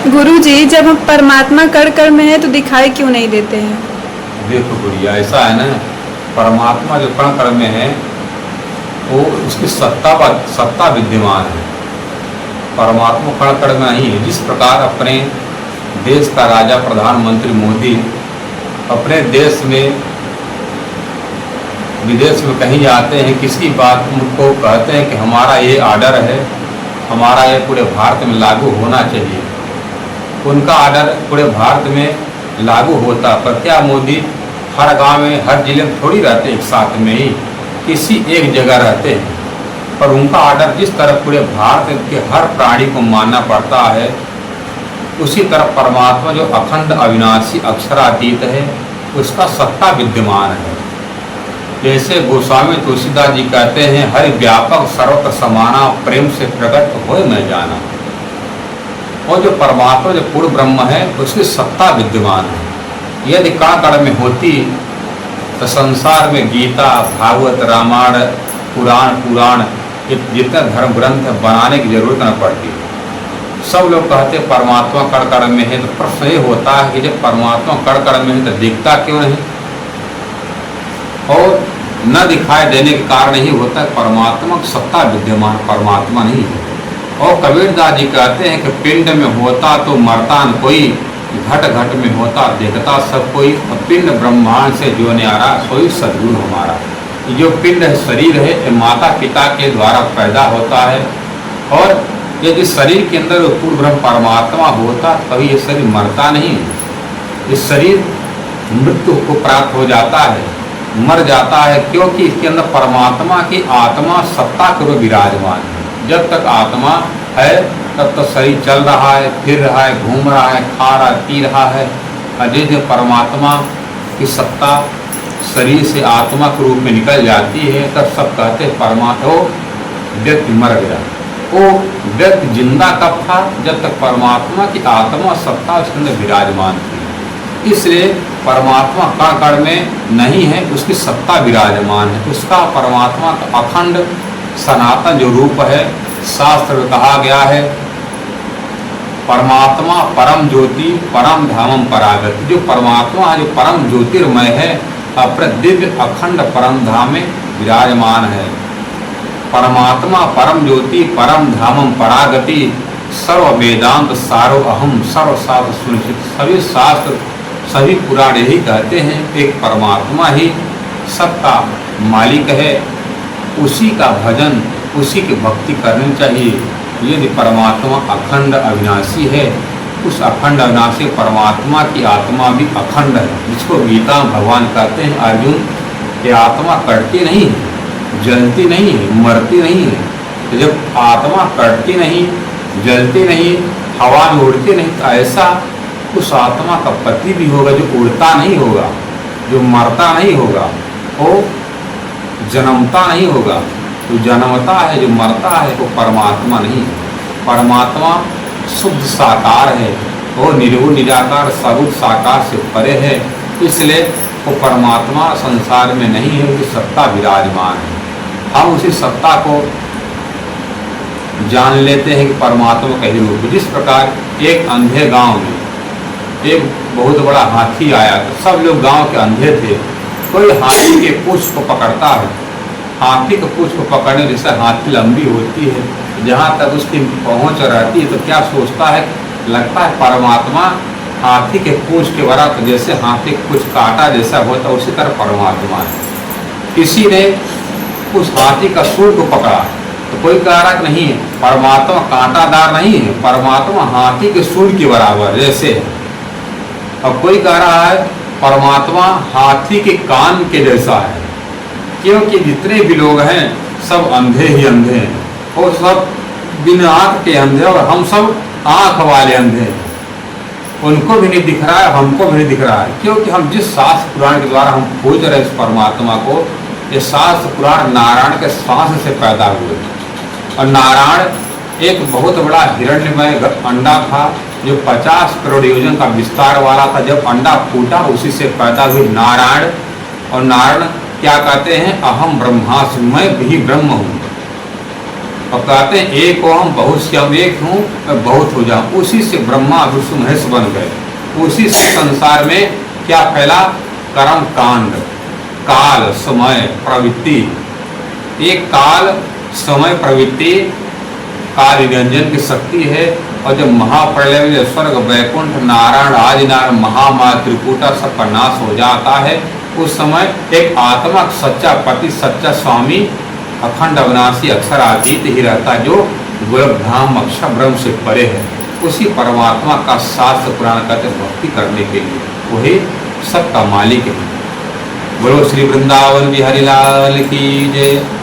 गुरुजी, जब हम परमात्मा कण कण में है तो दिखाई क्यों नहीं देते हैं? देखो गुड़िया, ऐसा है ना, परमात्मा जो कण कण में है वो उसकी सत्ता विद्यमान है। परमात्मा कण कण में नहीं है। जिस प्रकार अपने देश का राजा प्रधानमंत्री मोदी अपने देश में विदेश में कहीं जाते हैं, किसी बात को कहते हैं कि हमारा ये आर्डर है, हमारा ये पूरे भारत में लागू होना चाहिए। उनका आर्डर पूरे भारत में लागू होता, पर क्या मोदी हर गांव में हर जिले में थोड़ी रहते एक साथ में ही, किसी एक जगह रहते हैं। पर उनका आर्डर जिस तरह पूरे भारत के हर प्राणी को मानना पड़ता है, उसी तरह परमात्मा जो अखंड अविनाशी अक्षरातीत है उसका सत्ता विद्यमान है। जैसे गोस्वामी तुलसीदास जी कहते हैं, हरि व्यापक सर्वत्र समाना, प्रेम से प्रकट होए मैं जाना। और जो परमात्मा जो पूर्ण ब्रह्म है उसकी सत्ता विद्यमान है। यदि कण कण में होती तो संसार में गीता, भागवत, रामायण, पुराण जितने धर्म ग्रंथ बनाने की जरूरत न पड़ती। सब लोग कहते परमात्मा कण कण में है, तो प्रश्न ये होता है कि जब परमात्मा कण कण में है तो दिखता क्यों नहीं? और न दिखाई देने के कारण ही होता है परमात्मा की सत्ता विद्यमान, परमात्मा नहीं है। और कबीरदास जी कहते हैं कि पिंड में होता तो मरता न कोई, घट घट में होता देखता सब कोई, पिंड ब्रह्मांड से जो न्यारा सोई सद्गुरु हमारा। जो पिंड है, शरीर है, ये माता पिता के द्वारा पैदा होता है। और यदि शरीर के अंदर पूर्ण ब्रह्म परमात्मा होता तभी ये शरीर मरता नहीं है। इस शरीर मृत्यु को प्राप्त हो जाता है, मर जाता है, क्योंकि इसके अंदर परमात्मा की आत्मा सत्ता के रूप विराजमान है। जब तक आत्मा है तब तक शरीर चल रहा है, फिर रहा है, घूम रहा है, खा रहा है, पी रहा है। और जिस परमात्मा की सत्ता शरीर से आत्मा के रूप में निकल जाती है तब सब कहते हैं परमात्मा व्यक्ति मर गया। वो व्यक्ति जिंदा कब था? जब तक परमात्मा की आत्मा सत्ता उसके अंदर विराजमान थी। इसलिए परमात्मा कण कण में नहीं है, उसकी सत्ता विराजमान है। उसका परमात्मा का अखंड सनातन जो रूप है, शास्त्र में कहा गया है परमात्मा परम ज्योति परम धामम परागति। जो परमात्मा है, जो परम ज्योतिर्मय है, अपने दिव्य अखंड परम धाम में विराजमान है। परमात्मा परम ज्योति परम धामम परागति, सर्व वेदांत सारो अहम सर्व शास्त्र सुनिश्चित। सभी शास्त्र सभी पुराण यही कहते हैं एक परमात्मा ही सबका मालिक है, उसी का भजन, उसी की भक्ति करनी चाहिए। यदि परमात्मा अखंड अविनाशी है, उस अखंड अविनाशी परमात्मा की आत्मा भी अखंड है, जिसको गीता में भगवान कहते हैं अर्जुन, ये आत्मा कटती नहीं है, जलती नहीं है, मरती नहीं है। तो जब आत्मा कटती नहीं, जलती नहीं, हवा में उड़ती नहीं, तो ऐसा उस आत्मा का पति भी होगा जो उड़ता नहीं होगा, जो मरता नहीं होगा, वो जन्मता नहीं होगा। जो जन्मता है, जो मरता है, वो परमात्मा नहीं है। परमात्मा शुद्ध साकार है, वो निर्गुण निराकार सगुण साकार से परे है। इसलिए वो परमात्मा संसार में नहीं है, उसकी सत्ता विराजमान है। हम उसी सत्ता को जान लेते हैं कि परमात्मा का ही रूप। जिस प्रकार एक अंधे गांव में एक बहुत बड़ा हाथी आया, तो सब लोग गांव के अंधे थे। कोई हाथी के पूंछ को पकड़ता है, हाथी के पूंछ को पकड़ने जैसे हाथी लंबी होती है, जहाँ तक उसकी पहुँच रहती है, तो क्या सोचता है, लगता है परमात्मा हाथी के पूंछ के बराबर, जैसे हाथी के पूंछ काटा जैसा होता है, उसी तरह परमात्मा है। किसी ने उस हाथी का सूंड को पकड़ा तो कोई कारक नहीं है, परमात्मा कांटादार नहीं है, परमात्मा हाथी के सूंड के बराबर जैसे है। और कोई कह रहा है परमात्मा हाथी के कान के जैसा है, क्योंकि जितने भी लोग हैं सब अंधे ही अंधे हैं, और सब बिना आँख के अंधे, और हम सब आँख वाले अंधे हैं। उनको भी नहीं दिख रहा है, हमको भी नहीं दिख रहा है, क्योंकि हम जिस शास्त्र पुराण के द्वारा हम खोज रहे हैं इस परमात्मा को, ये शास्त्र पुराण नारायण के श्वास से पैदा हुए। और नारायण एक बहुत बड़ा हिरण्यमय अंडा था जो 50 करोड़ योजन का विस्तार वाला था। जब अंडा फूटा उसी से पैदा हुई नारायण। और नारायण क्या कहते हैं, अहम ब्रह्मास्मि, मैं भी ब्रह्म हूँ। और कहते हैं एक हो हम बहुत से, हम एक हूँ मैं बहुत हो जाऊँ। उसी से ब्रह्मा विष्णु महेश बन गए। उसी से संसार में क्या फैला? कर्म कांड, काल समय प्रवृत्ति। एक काल समय प्रवृत्ति काल निरंजन की शक्ति है। और जब महाप्रलय में स्वर्ग वैकुंठ नारायण आदि नारायण महामाया त्रिकूटा सबका नाश हो जाता है, उस समय एक आत्मा सच्चा पति सच्चा स्वामी अखंड अविनाशी अक्षरातीत ही रहता है, जो गोरखधाम अक्षर ब्रह्म से परे है। उसी परमात्मा का शास्त्र पुराण कहते भक्ति करने के लिए वही सबका मालिक है। बोलो श्री वृंदावन बिहारी लाल की जय।